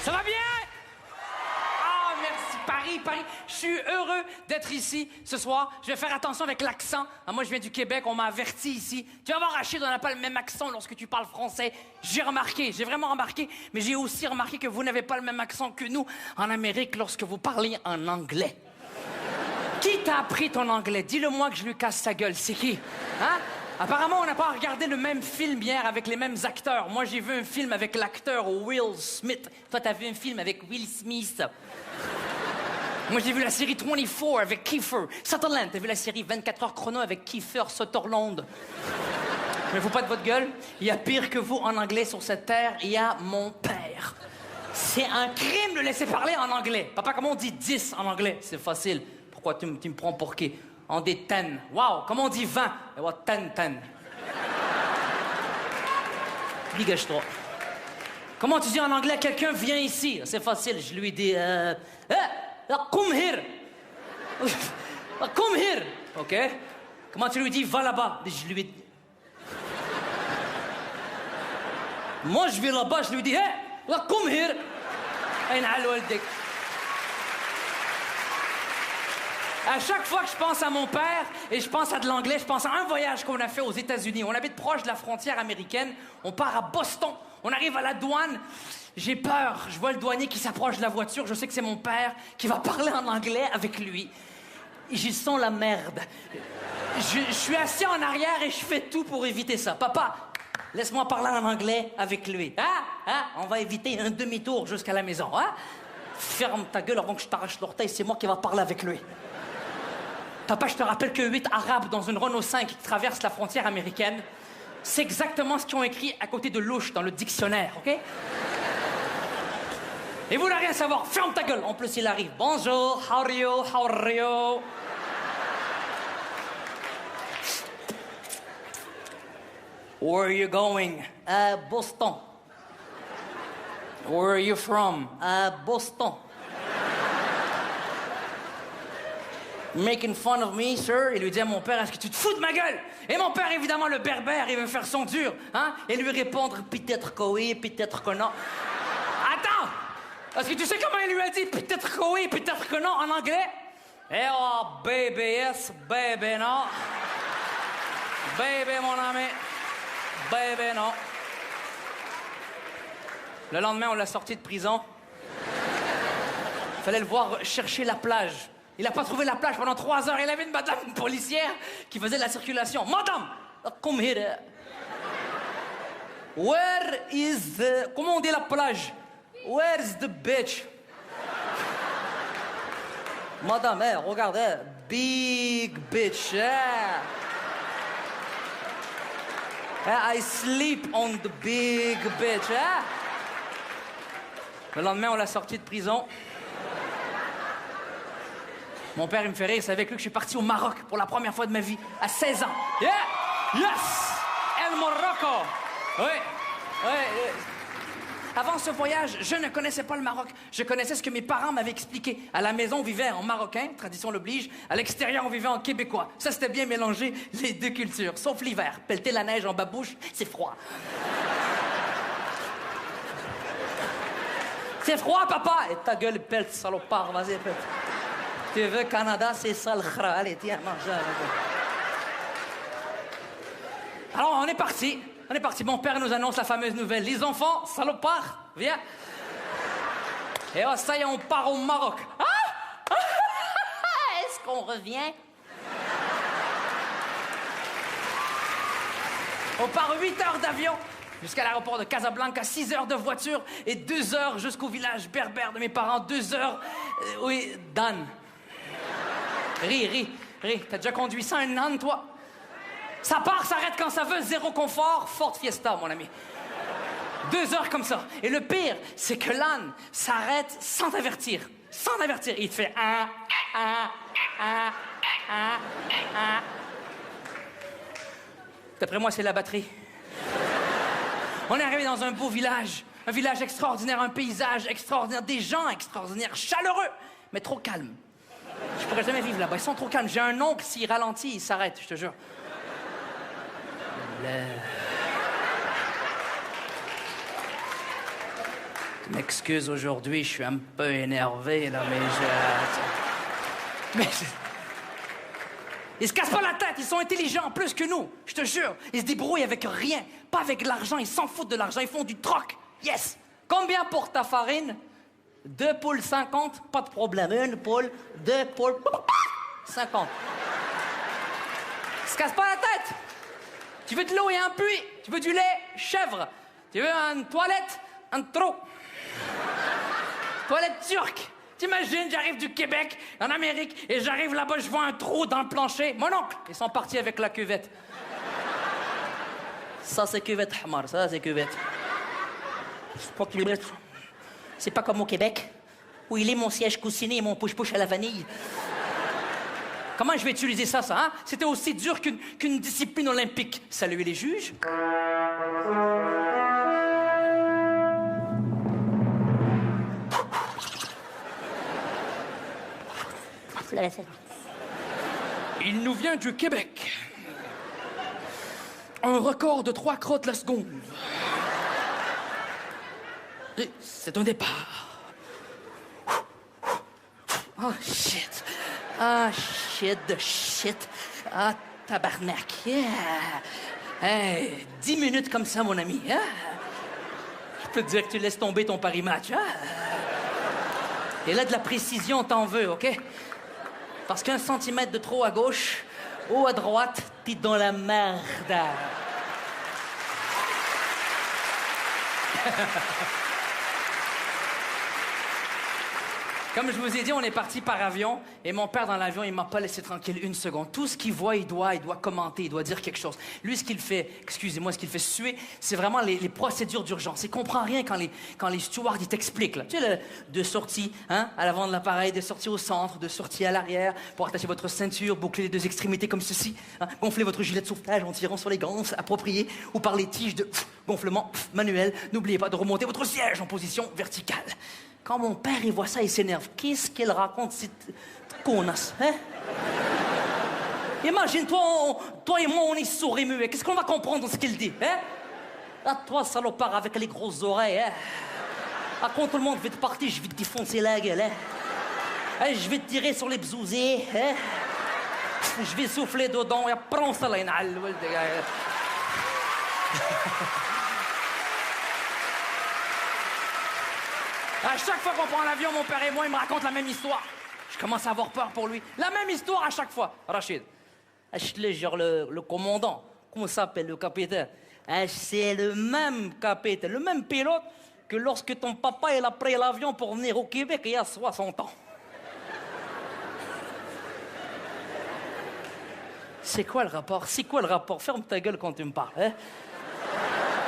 Ça va bien? Ah, merci. Paris. Je suis heureux d'être ici ce soir. Je vais faire attention avec l'accent. Ah, moi, je viens du Québec. On m'a averti ici. Tu vas voir, Rachid, on n'a pas le même accent lorsque tu parles français. J'ai vraiment remarqué. Mais j'ai aussi remarqué que vous n'avez pas le même accent que nous en Amérique lorsque vous parlez en anglais. Qui t'a appris ton anglais? Dis-le-moi que je lui casse sa gueule. C'est qui? Hein? Apparemment, on n'a pas regardé le même film hier avec les mêmes acteurs. Moi, j'ai vu un film avec l'acteur Will Smith. Toi, t'as vu un film avec Will Smith. Moi, j'ai vu la série 24 avec Kiefer Sutherland. T'as vu la série 24 heures chrono avec Kiefer Sutherland. Mais faut pas de votre gueule. Il y a pire que vous en anglais sur cette terre. Il y a mon père. C'est un crime de laisser parler en anglais. Papa, comment on dit 10 en anglais? C'est facile. Pourquoi tu me prends pour qui? En des 10. Wow, comment on dit 20? Eh ouais, 10. Dégage-toi. Comment tu dis en anglais quelqu'un vient ici? C'est facile, je lui dis come here. Come here. OK? Comment tu lui dis va là-bas? Je lui dis... Moi, je vais là-bas, je lui dis come here. À chaque fois que je pense à mon père et je pense à de l'anglais, je pense à un voyage qu'on a fait aux États-Unis. On habite proche de la frontière américaine. On part à Boston. On arrive à la douane. J'ai peur. Je vois le douanier qui s'approche de la voiture. Je sais que c'est mon père qui va parler en anglais avec lui. J'y sens la merde. Je suis assis en arrière et je fais tout pour éviter ça. Papa, laisse-moi parler en anglais avec lui. On va éviter un demi-tour jusqu'à la maison. Ferme ta gueule avant que je t'arrache l'orteil. C'est moi qui va parler avec lui. Papa, je te rappelle que 8 Arabes dans une Renault 5 qui traversent la frontière américaine, c'est exactement ce qu'ils ont écrit à côté de louche dans le dictionnaire, OK? Et vous n'avez rien à savoir, ferme ta gueule. En plus, il arrive. Bonjour, how are you? Where are you going? Boston. Where are you from? Boston. Making fun of me, sir? Il lui dit à mon père, est-ce que tu te fous de ma gueule? Et mon père, évidemment, le berbère, il veut faire son dur, hein? Et lui répondre, peut-être que oui, peut-être que non. Attends! Est-ce que tu sais comment il lui a dit peut-être que oui, peut-être que non en anglais? Eh oh, baby yes, baby non. Baby, mon ami. Baby non. Le lendemain, on l'a sorti de prison. Fallait le voir chercher la plage. Il n'a pas trouvé la plage pendant 3 heures. Il avait une madame policière qui faisait de la circulation. Madame, come here. Where is the... Comment on dit la plage? Where's the beach? Madame, regardez. Big beach. I sleep on the big beach. Le lendemain, on l'a sorti de prison. Mon père, il me fait rire. C'est avec lui que je suis parti au Maroc pour la première fois de ma vie, à 16 ans. Yeah! Yes! El Morocco! Oui. Avant ce voyage, je ne connaissais pas le Maroc. Je connaissais ce que mes parents m'avaient expliqué. À la maison, on vivait en marocain, tradition l'oblige. À l'extérieur, on vivait en québécois. Ça, c'était bien mélangé, les deux cultures. Sauf l'hiver. Pelleter la neige en babouche, c'est froid. C'est froid, papa! Et ta gueule, pelle, salopard, vas-y, pelle. Tu veux Canada, c'est ça le khra. Allez, tiens, mange. Alors, on est parti. Mon père nous annonce la fameuse nouvelle. Les enfants, salopard, viens. Et oh, ça y est, on part au Maroc. Est-ce qu'on revient? On part 8 heures d'avion jusqu'à l'aéroport de Casablanca, 6 heures de voiture et 2 heures jusqu'au village berbère de mes parents. 2 heures... oui, Dan. Ris. T'as déjà conduit ça, un âne, toi? Ça part, s'arrête quand ça veut, zéro confort, Ford Fiesta, mon ami. 2 heures comme ça. Et le pire, c'est que l'âne s'arrête sans t'avertir. Il te fait D'après moi, c'est la batterie. On est arrivé dans un beau village. Un village extraordinaire, un paysage extraordinaire, des gens extraordinaires, chaleureux, mais trop calmes. Je pourrais jamais vivre là-bas. Ils sont trop calmes. J'ai un oncle, s'il ralentit, il s'arrête, je te jure. M'excuse aujourd'hui, je suis un peu énervé, là, mais Ils se cassent pas la tête, ils sont intelligents, plus que nous, je te jure. Ils se débrouillent avec rien, pas avec l'argent, ils s'en foutent de l'argent, ils font du troc. Yes! Combien pour ta farine? 2 poules 50, pas de problème. 1 poule, 2 poules, 50. Ils se cassent pas la tête. Tu veux de l'eau et un puits, tu veux du lait, chèvre. Tu veux une toilette, un trou. Toilette turque. T'imagines, j'arrive du Québec, en Amérique, et j'arrive là-bas, je vois un trou dans le plancher. Mon oncle, ils sont partis avec la cuvette. Ça, c'est cuvette, Hamar, ça, c'est cuvette. C'est pas comme au Québec, où il est mon siège coussiné et mon push-push à la vanille. Comment je vais utiliser ça, hein? C'était aussi dur qu'une discipline olympique. Saluez les juges. Il nous vient du Québec. Un record de 3 crottes la seconde. Et c'est un départ. Oh, shit. Ah, shit de shit. Ah, tabarnak. Yeah. Hey, 10 minutes comme ça, mon ami. Hein? Je peux te dire que tu laisses tomber ton pari-match. Hein? Et là, de la précision, t'en veux, OK? Parce qu'1 centimètre de trop à gauche ou à droite, t'es dans la merde. Comme je vous ai dit, on est parti par avion et mon père dans l'avion, il m'a pas laissé tranquille une seconde. Tout ce qu'il voit, il doit commenter, il doit dire quelque chose. Lui, ce qu'il fait, excusez-moi, ce qu'il fait suer, c'est vraiment les procédures d'urgence. Il comprend rien quand les stewards, ils t'expliquent, là. Tu sais, de sortie, hein, à l'avant de l'appareil, de sortie au centre, de sortie à l'arrière, pour attacher votre ceinture, boucler les 2 extrémités comme ceci, hein, gonfler votre gilet de sauvetage en tirant sur les gants appropriés ou par les tiges de gonflement manuel. N'oubliez pas de remonter votre siège en position verticale. Quand mon père, il voit ça, il s'énerve. Qu'est-ce qu'il raconte, cette connasse, hein? Imagine-toi, toi et moi, on est sourds et muets. Qu'est-ce qu'on va comprendre de ce qu'il dit, hein? À toi, salopard, avec les grosses oreilles, hein? Ah, quand tout le monde va te partir, je vais te défoncer la gueule, hein? Hein, je vais te tirer sur les bzouzés, hein? Je vais souffler dedans, et prends ça, là, À chaque fois qu'on prend l'avion, mon père et moi, il me raconte la même histoire. Je commence à avoir peur pour lui. La même histoire à chaque fois. Rachid, je te le jure, le commandant, comment s'appelle le capitaine? C'est le même capitaine, le même pilote que lorsque ton papa il a pris l'avion pour venir au Québec il y a 60 ans. C'est quoi le rapport? C'est quoi le rapport? Ferme ta gueule quand tu me parles, hein?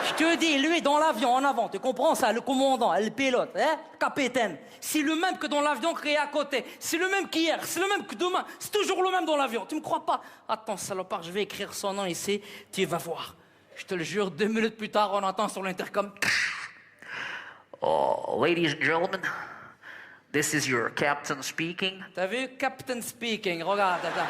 Je te dis, lui, dans l'avion, en avant, tu comprends ça? Le commandant, le pilote, hein? Capitaine. C'est le même que dans l'avion créé à côté. C'est le même qu'hier, c'est le même que demain. C'est toujours le même dans l'avion. Tu me crois pas? Attends, salopard, je vais écrire son nom ici. Tu vas voir. Je te le jure, 2 minutes plus tard, on entend sur l'intercom. Oh, ladies and gentlemen, this is your captain speaking. T'as vu? Captain speaking. Regarde, attends.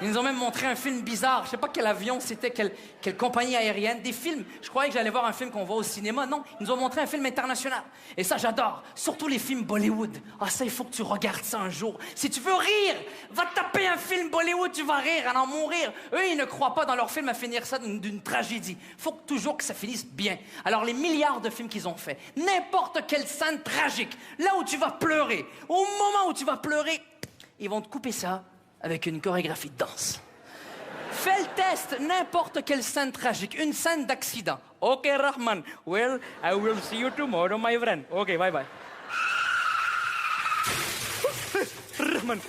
Ils nous ont même montré un film bizarre. Je sais pas quel avion c'était, quelle compagnie aérienne. Des films. Je croyais que j'allais voir un film qu'on voit au cinéma. Non, ils nous ont montré un film international. Et ça, j'adore. Surtout les films Bollywood. Ah, ça, il faut que tu regardes ça un jour. Si tu veux rire, va taper un film Bollywood, tu vas rire, en mourir. Eux, ils ne croient pas dans leur film à finir ça d'une tragédie. Faut toujours que ça finisse bien. Alors, les milliards de films qu'ils ont fait, n'importe quelle scène tragique, là où tu vas pleurer, au moment où tu vas pleurer, ils vont te couper ça avec une chorégraphie de danse. Fais le test, n'importe quelle scène tragique, une scène d'accident. OK, Rahman. Well, I will see you tomorrow, my friend. OK, bye bye. Rahman.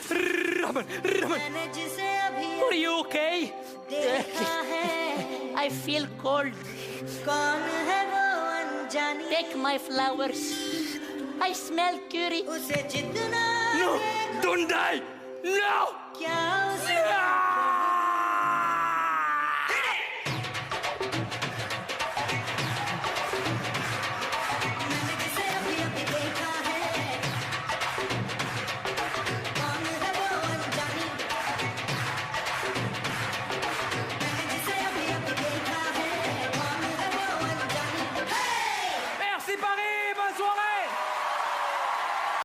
Are you okay? I feel cold. Take my flowers. I smell curry. No, don't die. No! No!